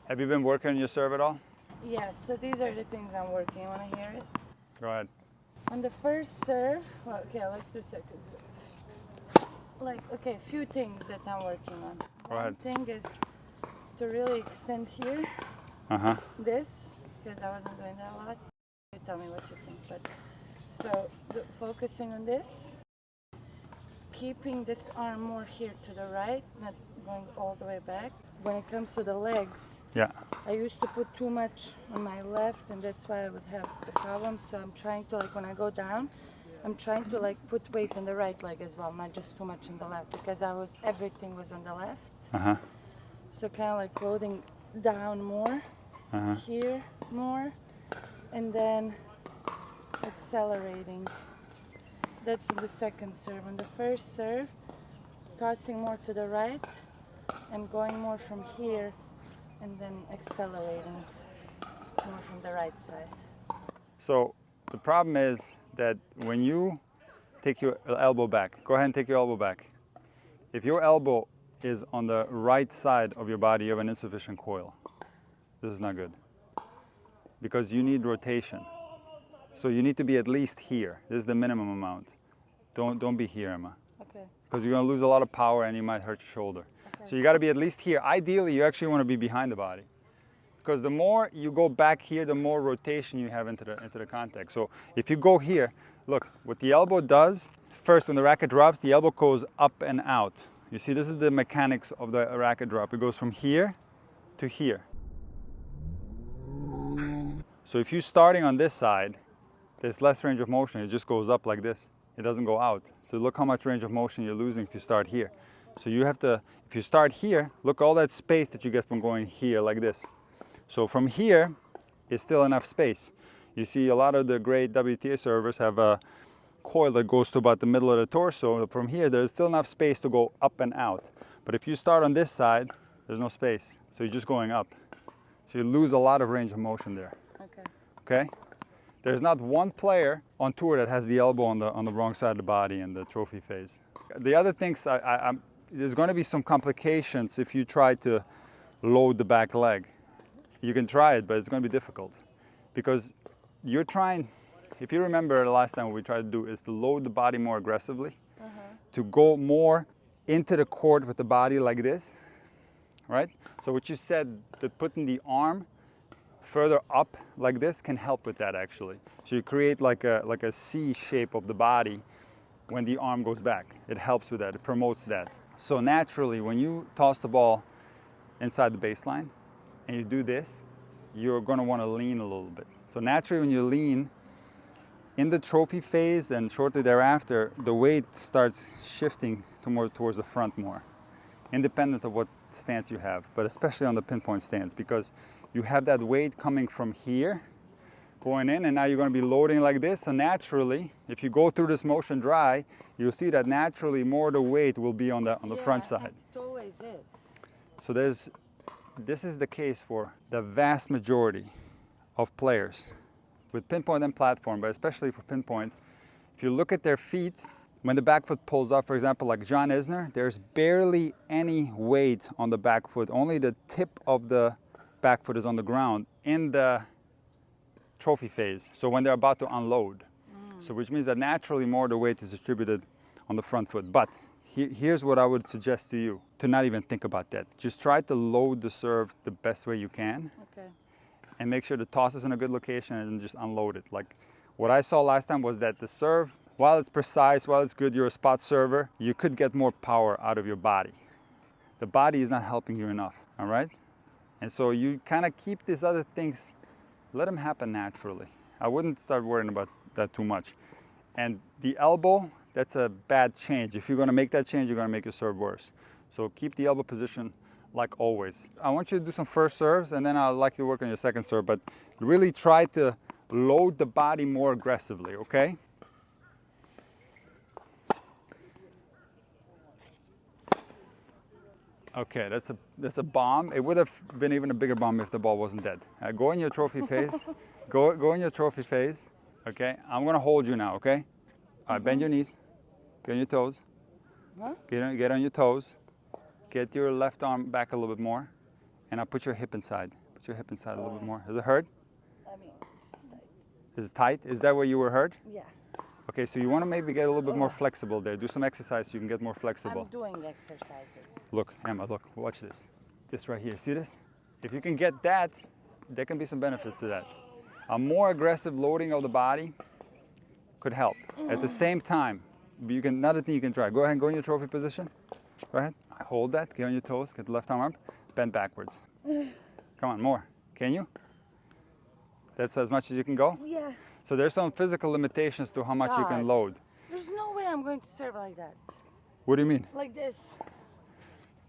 Have you been working on your serve at all? Yeah, so these are the things I'm working. You want to hear it? Go ahead. On the first serve, well, okay, let's do second serve. Like, okay, a few things that I'm working on. Go ahead. One thing is to really extend here, Uh-huh. this, because I wasn't doing that a lot. You tell me what you think. But so focusing on this, keeping this arm more here to the right, not going all the way back. When it comes to the legs, Yeah. I used to put too much on my left, and that's why I would have the problem. So I'm trying to, like, when I go down, I'm trying to like put weight on the right leg as well, not just too much on the left, because everything was on the left. Uh-huh. So kind of like loading down more, here more, and then accelerating. That's the second serve. On the first serve, tossing more to the right and going more from here, and then accelerating more from the right side. So the problem is that when you take your elbow back, go ahead and take your elbow back. If your elbow is on the right side of your body, you have an insufficient coil. This is not good because you need rotation. So you need to be at least here. This is the minimum amount. Don't be here, Emma. Okay. Because you're gonna lose a lot of power and you might hurt your shoulder. Okay. So you gotta be at least here. Ideally, you actually wanna be behind the body. Because the more you go back here, the more rotation you have into the contact. So if you go here, look, what the elbow does, first when the racket drops, the elbow goes up and out. You see, this is the mechanics of the racket drop. It goes from here to here. So if you're starting on this side, there's less range of motion. It just goes up like this. It doesn't go out. So look how much range of motion you're losing if you start here. So you have to, if you start here, look all that space that you get from going here like this. So from here is still enough space. You see a lot of the great WTA servers have a coil that goes to about the middle of the torso. From here, there's still enough space to go up and out. But if you start on this side, there's no space. So you're just going up. So you lose a lot of range of motion there. Okay. Okay? There's not one player on tour that has the elbow on the wrong side of the body in the trophy phase. The other things, there's going to be some complications if you try to load the back leg. You can try it, but it's going to be difficult because you're trying, if you remember the last time what we tried to do is to load the body more aggressively, to go more into the court with the body like this, right? So what you said, that putting the arm further up like this can help with that actually. So you create like a C shape of the body when the arm goes back. It helps with that, it promotes that. So naturally, when you toss the ball inside the baseline and you do this, you're gonna wanna lean a little bit. So naturally when you lean, in the trophy phase and shortly thereafter, the weight starts shifting towards the front more, independent of what stance you have, but especially on the pinpoint stance, because you have that weight coming from here, going in, and now you're going to be loading like this. So naturally, if you go through this motion dry, you'll see that naturally more of the weight will be on the front side. It always is. So this is the case for the vast majority of players with pinpoint and platform, but especially for pinpoint. If you look at their feet, when the back foot pulls up, for example, like John Isner, there's barely any weight on the back foot. Only the tip of the back foot is on the ground in the trophy phase. So when they're about to unload. So which means that naturally more of the weight is distributed on the front foot. But here's what I would suggest to you, to not even think about that. Just try to load the serve the best way you can. Okay. And make sure the toss is in a good location and then just unload it. Like what I saw last time was that the serve, while it's precise, while it's good, you're a spot server, you could get more power out of your body. The body is not helping you enough, all right? And so you kind of keep these other things, let them happen naturally. I wouldn't start worrying about that too much. And the elbow, that's a bad change. If you're gonna make that change, you're gonna make your serve worse. So keep the elbow position like always. I want you to do some first serves and then I'd like you to work on your second serve, but really try to load the body more aggressively, okay? Okay, that's a bomb. It would have been even a bigger bomb if the ball wasn't dead. Go in your trophy phase. Go in your trophy phase. Okay, I'm gonna hold you now. Okay. All right, bend your knees. Get on your toes. Get on your toes. Get your left arm back a little bit more, And now put your hip inside. Put your hip inside a little bit more. Does it hurt? I mean, it's tight. Is it tight? Is that where you were hurt? Yeah. Okay, so you want to maybe get a little bit more flexible there. Do some exercise so you can get more flexible. I'm doing exercises. Look, Emma, look, watch this. This right here, see this? If you can get that, there can be some benefits to that. A more aggressive loading of the body could help. At the same time, you can, another thing you can try, go ahead and go in your trophy position. Go ahead, hold that, get on your toes, get the left arm up, bend backwards. Come on, more, can you? That's as much as you can go? Yeah. So there's some physical limitations to how much you can load. There's no way I'm going to serve like that. What do you mean? Like this.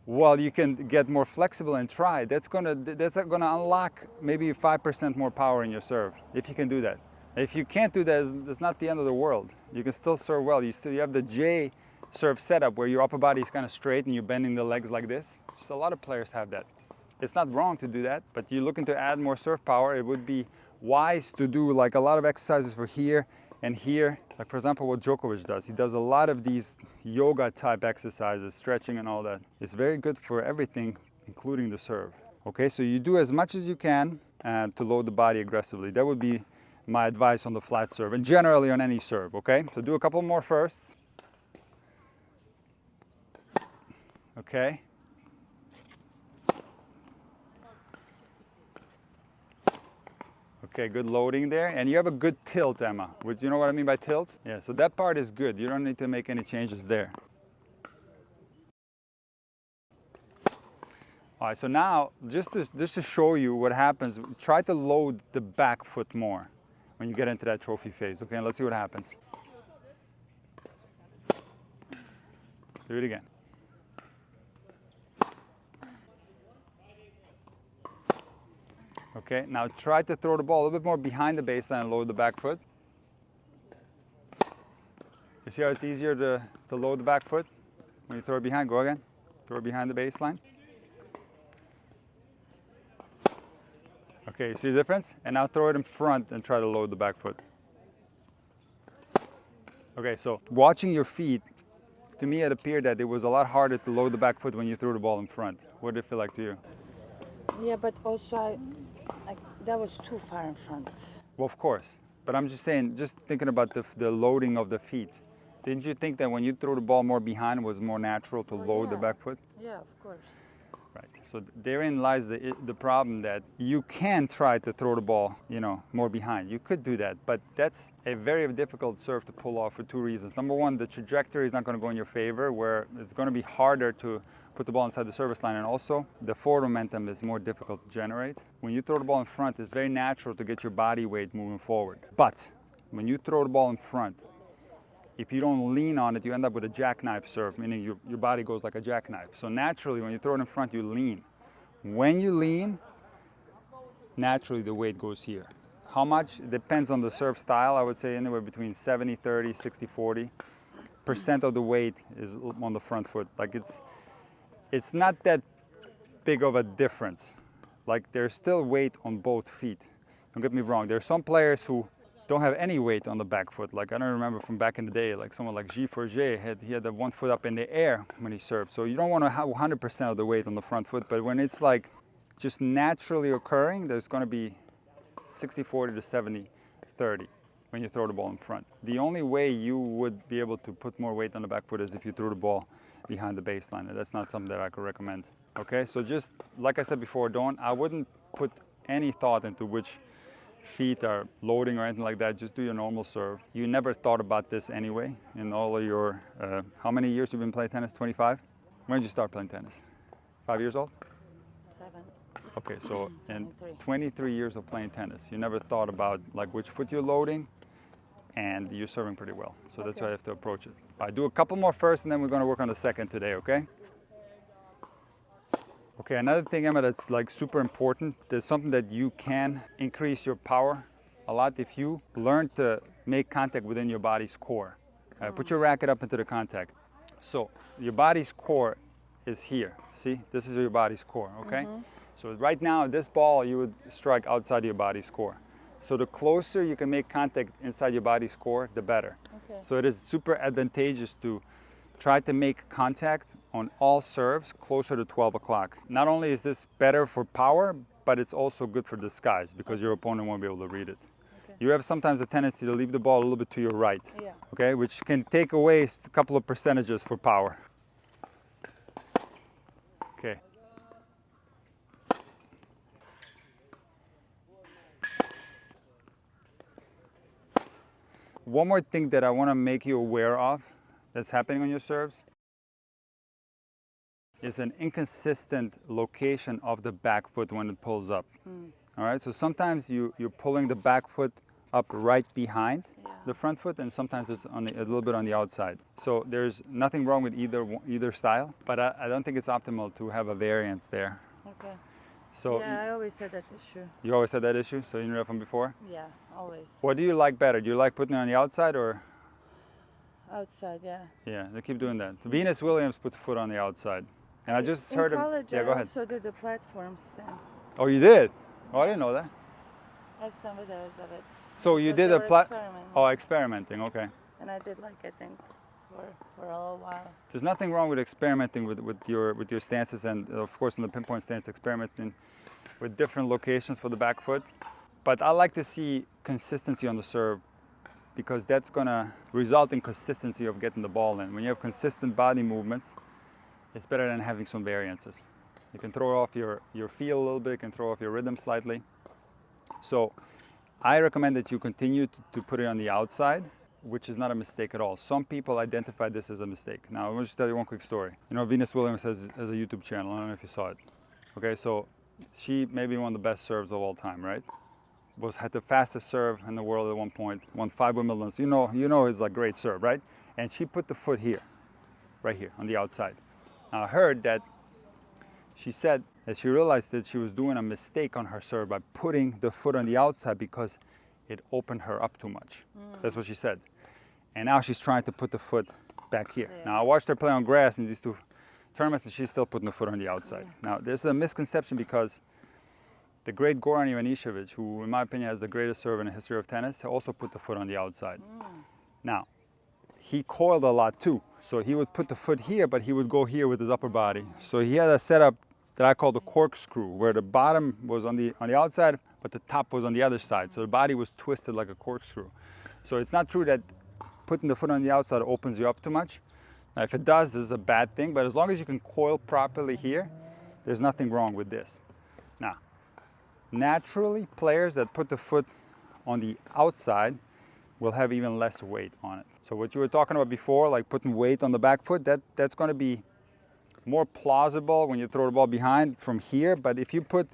Well, you can get more flexible and try. That's gonna unlock maybe 5% more power in your serve, if you can do that. If you can't do that, it's not the end of the world. You can still serve well. You have the J serve setup where your upper body is kind of straight and you're bending the legs like this. Just a lot of players have that. It's not wrong to do that, but you're looking to add more serve power. It would be wise to do like a lot of exercises for here and here. Like for example, what Djokovic does. He does a lot of these yoga type exercises, stretching and all that. It's very good for everything, including the serve. Okay, so you do as much as you can to load the body aggressively. That would be my advice on the flat serve and generally on any serve, okay? So do a couple more firsts. Okay. Okay, good loading there. And you have a good tilt, Emma. Which, you know what I mean by tilt? Yeah, so that part is good. You don't need to make any changes there. All right, so now, just to show you what happens, try to load the back foot more when you get into that trophy phase. Okay, and let's see what happens. Do it again. Okay, now try to throw the ball a little bit more behind the baseline and load the back foot. You see how it's easier to load the back foot? When you throw it behind, go again. Throw it behind the baseline. Okay, you see the difference? And now throw it in front and try to load the back foot. Okay, so watching your feet, to me it appeared that it was a lot harder to load the back foot when you threw the ball in front. What did it feel like to you? Yeah, but also that was too far in front. Well, of course. But I'm just saying, just thinking about the loading of the feet. Didn't you think that when you throw the ball more behind, it was more natural to load the back foot? Yeah, of course. Right. So therein lies the problem that you can try to throw the ball, more behind. You could do that, but that's a very difficult serve to pull off for two reasons. Number one, the trajectory is not going to go in your favor, where it's going to be harder to put the ball inside the service line, and also the forward momentum is more difficult to generate. When you throw the ball in front, it's very natural to get your body weight moving forward. But when you throw the ball in front, if you don't lean on it, you end up with a jackknife serve, meaning your body goes like a jackknife. So naturally, when you throw it in front, you lean. When you lean, naturally the weight goes here. How much? It depends on the serve style. I would say anywhere between 70-30, 60-40% of the weight is on the front foot. Like it's not that big of a difference. Like there's still weight on both feet. Don't get me wrong. There are some players who don't have any weight on the back foot. Like I don't remember from back in the day, like someone like Guy Forget, he had the one foot up in the air when he served. So you don't want to have 100% of the weight on the front foot, but when it's like just naturally occurring, there's going to be 60-40 to 70-30 when you throw the ball in front. The only way you would be able to put more weight on the back foot is if you threw the ball behind the baseline. And that's not something that I could recommend. Okay, so just like I said before, I wouldn't put any thought into which feet are loading or anything like that. Just do your normal serve. You never thought about this anyway in all of your, how many years you've been playing tennis? 25? When did you start playing tennis? 5 years old? 7. Okay, so in 23. 23 years of playing tennis, you never thought about like which foot you're loading, and you're serving pretty well. So that's why you have to approach it. All right, do a couple more first, and then we're going to work on the second today, okay? Okay, another thing, Emma, that's like super important. There's something that you can increase your power a lot if you learn to make contact within your body's core. Put your racket up into the contact. So your body's core is here. See, this is your body's core, okay? So right now, this ball, you would strike outside of your body's core. So the closer you can make contact inside your body's core, the better. Okay. So it is super advantageous to try to make contact on all serves closer to 12 o'clock. Not only is this better for power, but it's also good for disguise because your opponent won't be able to read it. Okay. You have sometimes a tendency to leave the ball a little bit to your right, Yeah. okay, which can take away a couple of percentages for power. Okay. One more thing that I want to make you aware of that's happening on your serves is an inconsistent location of the back foot when it pulls up. All right, so sometimes you're pulling the back foot up right behind the front foot, and sometimes it's on a little bit on the outside. So there's nothing wrong with either style, but I don't think it's optimal to have a variance there. Okay. So Yeah, I always had that issue. you always had that issue, so you knew that from before? Yeah, always. What do you like better? Do you like putting it on the outside or? Outside, yeah. Yeah, they keep doing that. Venus Williams puts a foot on the outside. And I just heard in him. college, Yeah, I go ahead. also did the platform stance. Oh, you did? Oh, I didn't know that. I have some videos of it. So you Because did they a were plat. experimenting. Oh, experimenting. Okay. And I did like, I think, for a little while. There's nothing wrong with experimenting with your stances, and of course in the pinpoint stance, experimenting with different locations for the back foot. But I like to see consistency on the serve because that's gonna result in consistency of getting the ball in. When you have consistent body movements, it's better than having some variances. You can throw off your feel a little bit, you can throw off your rhythm slightly. So I recommend that you continue to put it on the outside, which is not a mistake at all. Some people identify this as a mistake. Now, I want to just tell you one quick story. You know, Venus Williams has a YouTube channel. I don't know if you saw it. Okay, so she may be one of the best serves of all time, right? Had the fastest serve in the world at one point, won 5 Wimbledons. You know it's a great serve, right? And she put the foot here, right here, on the outside. Now, I heard that she said that she realized that she was doing a mistake on her serve by putting the foot on the outside because it opened her up too much. That's what she said. And now she's trying to put the foot back here. Yeah. Now, I watched her play on grass in these two tournaments, and she's still putting the foot on the outside. Now, there's a misconception because the great Goran Ivanišević, who in my opinion has the greatest serve in the history of tennis, also put the foot on the outside. Now, he coiled a lot too. So he would put the foot here, but he would go here with his upper body. So he had a setup that I call the corkscrew, where the bottom was on the outside, but the top was on the other side. So the body was twisted like a corkscrew. So it's not true that putting the foot on the outside opens you up too much. Now, if it does, this is a bad thing, but as long as you can coil properly here, there's nothing wrong with this. Now, naturally, players that put the foot on the outside will have even less weight on it. So what you were talking about before, like putting weight on the back foot, that's going to be more plausible when you throw the ball behind from here. But if you put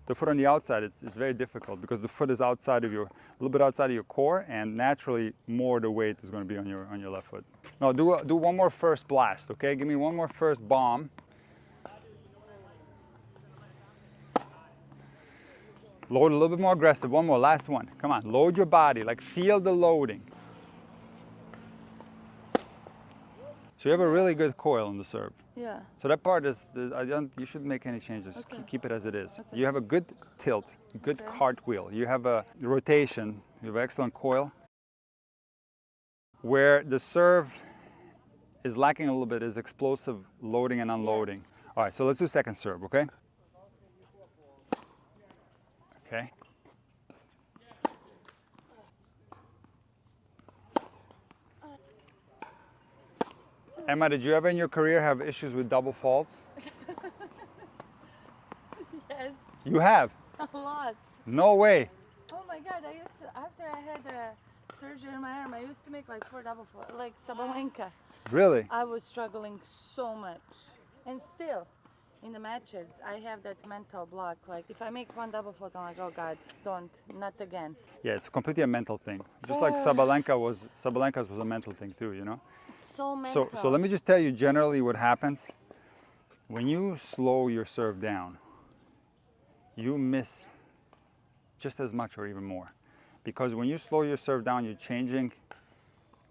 the foot on the outside, it's very difficult because the foot is outside of a little bit outside of your core, and naturally more the weight is going to be on your left foot. No, do one more first blast, okay? Give me one more first bomb. Load a little bit more aggressive. One more, last one. Come on, load your body, like feel the loading. So you have a really good coil in the serve. Yeah. So that part is, you shouldn't make any changes. Just Okay. keep it as it is. Okay. You have a good tilt, good cartwheel. You have a rotation. You have excellent coil. Where the serve is lacking a little bit is explosive loading and unloading. All right, so let's do second serve, okay? Okay. Emma, did you ever in your career have issues with double faults? Yes, You have? a lot. No way. Oh my God, I used to, after I had surgery in my arm, I used to make like 4 double fault, like Sabalenka. Really? I was struggling so much. And still, in the matches, I have that mental block. Like, if I make 1 double fault, I'm like, oh God, not again. Yeah, it's completely a mental thing. Just like Sabalenka's was a mental thing too, you know? It's so mental. So let me just tell you generally what happens. When you slow your serve down, you miss just as much or even more. Because when you slow your serve down, you're changing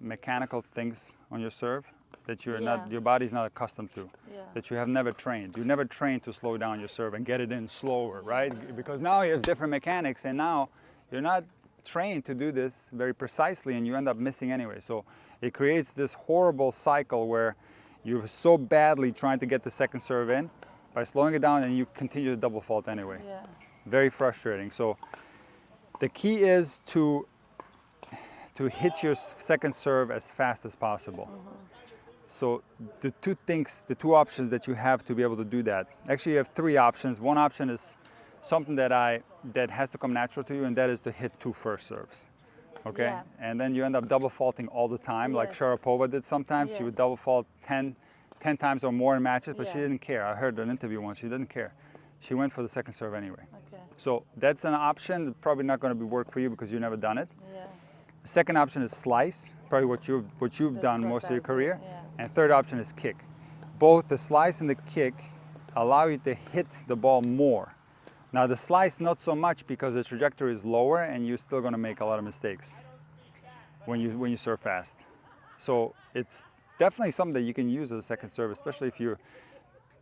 mechanical things on your serve that your body's not accustomed to, that you have never trained. You never trained to slow down your serve and get it in slower, right? Because now you have different mechanics, and now you're not trained to do this very precisely, and you end up missing anyway. So it creates this horrible cycle where you're so badly trying to get the second serve in by slowing it down, and you continue to double fault anyway. Yeah. Very frustrating. So the key is to hit your second serve as fast as possible. So the two options that you have to be able to do that. Actually, you have three options. One option is something that has to come natural to you, and that is to hit 2 first serves. Okay? Yeah. And then you end up double faulting all the time, like Yes. Sharapova did sometimes. She would Yes. double fault 10 times or more in matches, but she Yeah. didn't care. I heard an interview once, she didn't care. She went for the second serve anyway. Okay. So that's an option, probably not going to work for you because you've never done it. Yeah. The second option is slice, probably what you've That's done what most of I your do, career. yeah. And third option is kick. Both the slice and the kick allow you to hit the ball more. Now the slice not so much because the trajectory is lower and you're still going to make a lot of mistakes when you serve fast. So it's definitely something that you can use as a second serve, especially if you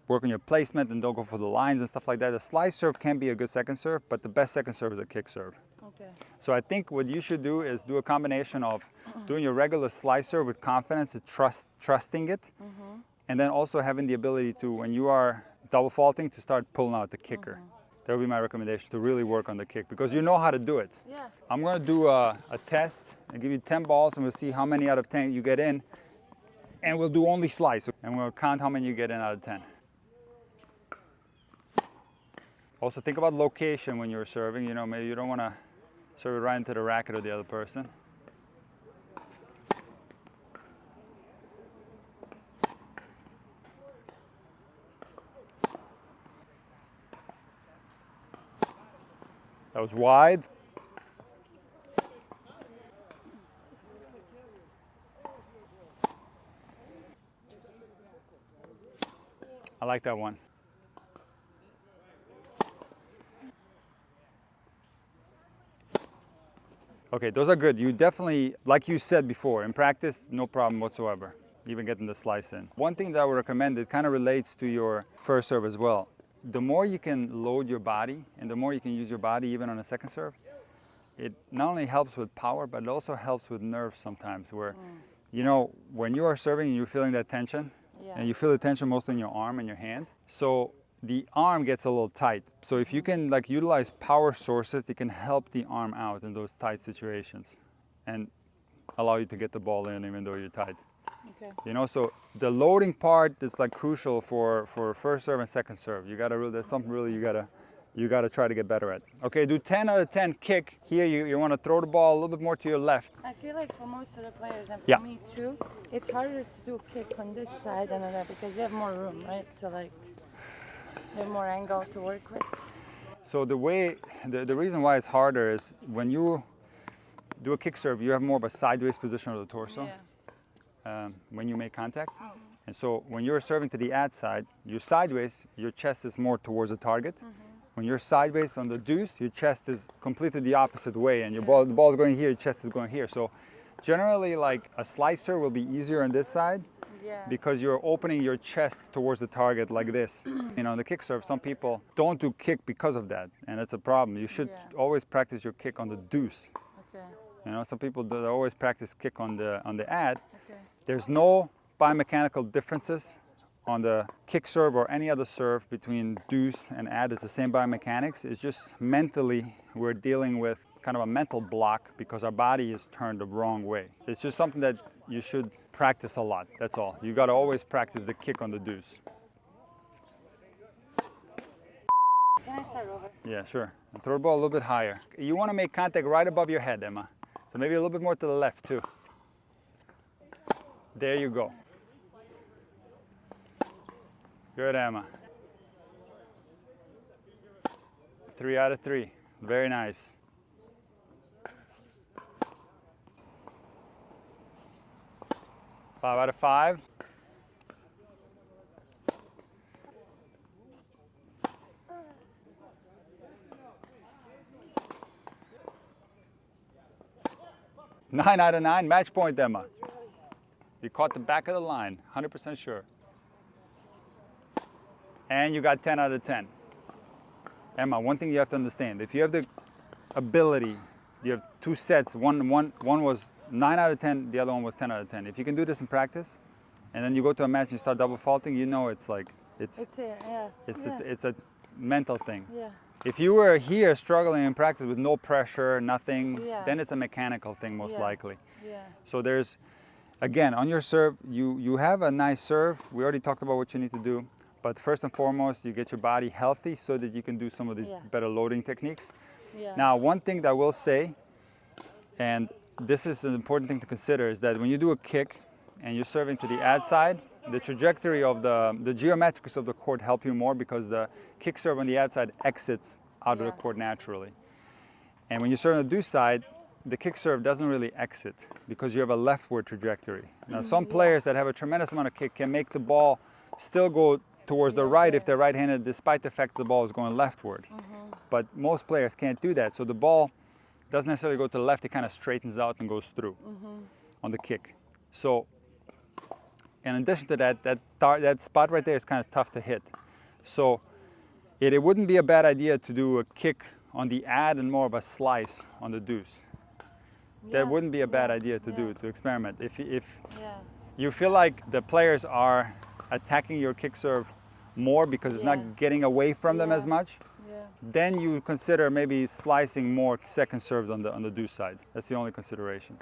work on your placement and don't go for the lines and stuff like that. A slice serve can be a good second serve, but the best second serve is a kick serve. Okay. So I think what you should do is do a combination of doing your regular slice serve with confidence, and trusting it, and then also having the ability to, when you are double faulting, to start pulling out the kicker. That would be my recommendation, to really work on the kick, because you know how to do it. Yeah. I'm going to do a test and give you 10 balls, and we'll see how many out of 10 you get in, and we'll do only slice, and we'll count how many you get in out of 10. Also think about location when you're serving. You know, maybe you don't want to serve it right into the racket of the other person. That was wide. I like that one. Okay, those are good. You definitely, like you said before, in practice, no problem whatsoever, even getting the slice in. One thing that I would recommend, it kind of relates to your first serve as well. The more you can load your body and the more you can use your body even on a second serve, it not only helps with power, but it also helps with nerves sometimes where, you know, when you are serving and you're feeling that tension, Yeah. and you feel the tension mostly in your arm and your hand. So the arm gets a little tight. So if you can like utilize power sources, they can help the arm out in those tight situations and allow you to get the ball in even though you're tight. Okay. You know, so the loading part is like crucial for first serve and second serve. You gotta really, that's something really you gotta try to get better at. Okay, do 10 out of 10 kick. Here you wanna throw the ball a little bit more to your left. I feel like for most of the players, and for Yeah. me too, it's harder to do kick on this side than on that because you have more room, right? To like, you have more angle to work with. So the reason why it's harder is when you do a kick serve, you have more of a sideways position of the torso. Yeah. When you make contact. And so when you're serving to the ad side, you're sideways, your chest is more towards the target. When you're sideways on the deuce, your chest is completely the opposite way, and the ball is going here, your chest is going here. So generally, like a slicer will be easier on this side Yeah. because you're opening your chest towards the target like this. You know, in the kick serve, some people don't do kick because of that, and that's a problem. You should Yeah. always practice your kick on the deuce. Okay. You know, some people they always practice kick on the ad. Okay. There's no biomechanical differences on the kick serve or any other serve between deuce and ad. It's the same biomechanics. It's just mentally we're dealing with kind of a mental block because our body is turned the wrong way. It's just something that you should practice a lot. That's all. You got to always practice the kick on the deuce. Can I start over? Yeah, sure. And throw the ball a little bit higher. You want to make contact right above your head, Emma. So maybe a little bit more to the left too. There you go. Good, Emma. 3 out of 3. Very nice. Five out of 5. Nine out of 9. Match point, Emma. You caught the back of the line, 100% sure. And you got 10 out of 10. Emma, one thing you have to understand, if you have the ability, you have two sets. One was 9 out of 10, the other one was 10 out of 10. If you can do this in practice, and then you go to a match and you start double faulting, you know it's like It's here, yeah. it's a mental thing. Yeah. If you were here struggling in practice with no pressure, nothing, Yeah. then it's a mechanical thing most Yeah. likely. Yeah. So there's, again, on your serve, you have a nice serve. We already talked about what you need to do. But first and foremost, you get your body healthy so that you can do some of these Yeah. better loading techniques. Yeah. Now, one thing that I will say, and this is an important thing to consider, is that when you do a kick and you're serving to the ad side, the trajectory of the geometrics of the court help you more because the kick serve on the ad side exits out of the Yeah. court naturally. And when you serve on the do side, the kick serve doesn't really exit because you have a leftward trajectory. Now, some players that have a tremendous amount of kick can make the ball still go towards the right if they're right-handed, despite the fact the ball is going leftward. But most players can't do that. So the ball doesn't necessarily go to the left, it kind of straightens out and goes through on the kick. So in addition to that, that spot right there is kind of tough to hit. So it wouldn't be a bad idea to do a kick on the ad and more of a slice on the deuce. That wouldn't be a bad idea to do, to experiment. If you feel like the players are attacking your kick serve more because it's not getting away from them as much, then you consider maybe slicing more second serves on the deuce side. That's the only consideration.